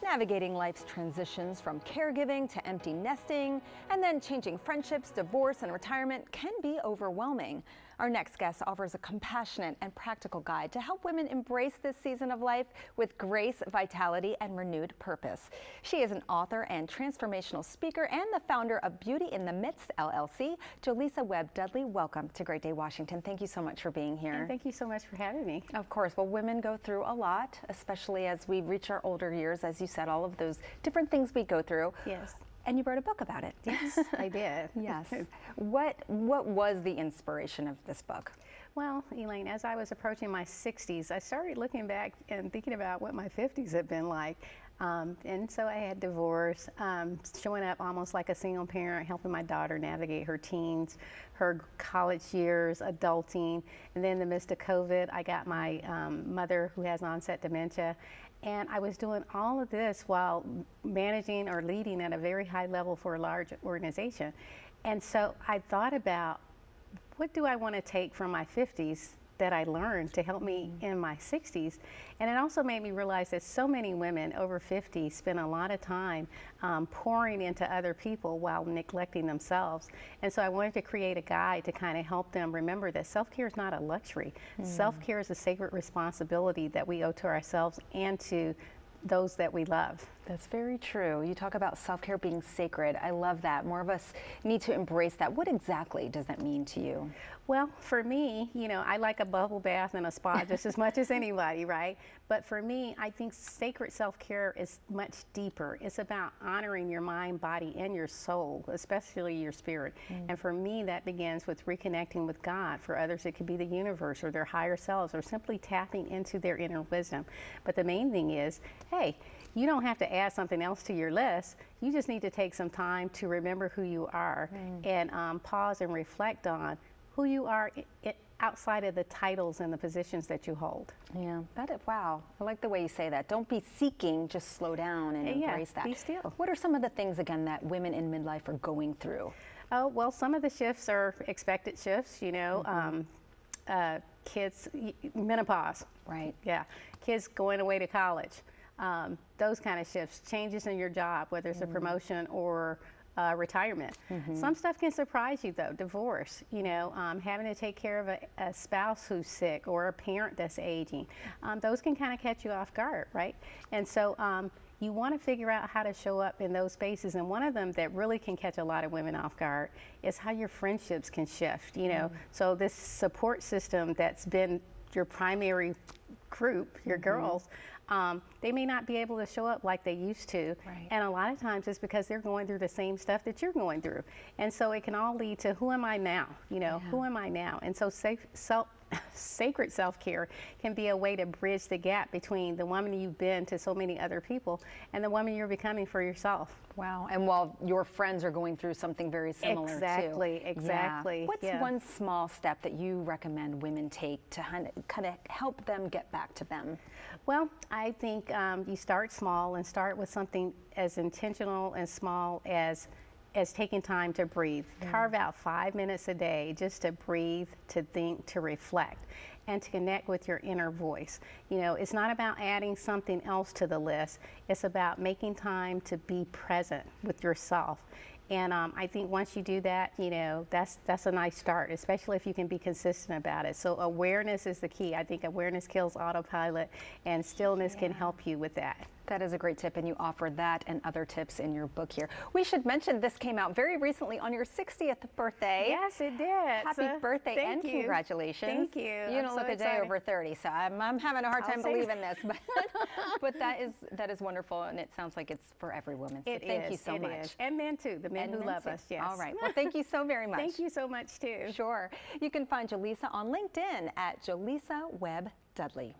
Navigating life's transitions from caregiving to empty nesting, and then changing friendships, divorce, and retirement can be overwhelming. Our next guest offers a compassionate and practical guide to help women embrace this season of life with grace, vitality, and renewed purpose. She is an author and transformational speaker and the founder of Beauty in the Midst, LLC. Jolisa Webb Dudley, welcome to Great Day, Washington. Thank you so much for being here. And thank you so much for having me. Of course. Well, women go through a lot, especially as we reach our older years, as you said, all of those different things we go through. Yes. And you wrote a book about it. Yes, I did. Yes. What was the inspiration of this book? Well, Elaine, as I was approaching my 60s, I started looking back and thinking about what my 50s had been like. And so I had divorce, showing up almost like a single parent, helping my daughter navigate her teens, her college years, adulting. And then in the midst of COVID, I got my mother who has onset dementia. And I was doing all of this while managing or leading at a very high level for a large organization. And so I thought about, what do I want to take from my 50s that I learned to help me in my 60s? And it also made me realize that so many women over 50 spend a lot of time pouring into other people while neglecting themselves. And so I wanted to create a guide to kind of help them remember that self-care is not a luxury. Self-care is a sacred responsibility that we owe to ourselves and to those that we love. That's very true. You talk about self-care being sacred. I love that. More of us need to embrace that. What exactly does that mean to you? Well, for me, you know, I like a bubble bath and a spa just as much as anybody, right? But for me, I think sacred self-care is much deeper. It's about honoring your mind, body, and your soul, especially your spirit. And for me, that begins with reconnecting with God. For others, it could be the universe or their higher selves or simply tapping into their inner wisdom. But the main thing is, hey, you don't have to add something else to your list. You just need to take some time to remember who you are and pause and reflect on who you are outside of the titles and the positions that you hold. Yeah, wow. I like the way you say that. Don't be seeking, just slow down and embrace that. Be still. What are some of the things, again, that women in midlife are going through? Oh, well, some of the shifts are expected shifts, you know. Kids, menopause. Right. Yeah, kids going away to college. Those kind of shifts, changes in your job, whether it's a promotion or retirement. Some stuff can surprise you though, divorce, you know, having to take care of a spouse who's sick or a parent that's aging. Those can kind of catch you off guard, right? And so you want to figure out how to show up in those spaces. And one of them that really can catch a lot of women off guard is how your friendships can shift, you know. So this support system that's been your primary group, your girls, they may not be able to show up like they used to. Right. And a lot of times it's because they're going through the same stuff that you're going through. And so it can all lead to, who am I now? You know, who am I now? And so sacred self-care can be a way to bridge the gap between the woman you've been to so many other people and the woman you're becoming for yourself. Wow. And while your friends are going through something very similar too. Exactly. Yeah. What's one small step that you recommend women take to kind of help them get back to them? Well, I think you start small and start with something as intentional and small as taking time to breathe. Carve out 5 minutes a day just to breathe, to think, to reflect, and to connect with your inner voice. You know, it's not about adding something else to the list. It's about making time to be present with yourself. And I think once you do that, you know, that's a nice start, especially if you can be consistent about it. So awareness is the key. I think awareness kills autopilot, and stillness can help you with that. That is a great tip, and you offer that and other tips in your book here. We should mention this came out very recently on your 60th birthday. Yes, it did. Happy birthday and congratulations. Thank you. You don't look a day over 30, so I'm having a hard time believing this. But that is wonderful, and it sounds like it's for every woman. So thank you so much. And men too, the men who love us. Yes. All right. Well, thank you so very much. Thank you so much too. Sure. You can find Jolisa on LinkedIn at Jolisa Webb Dudley.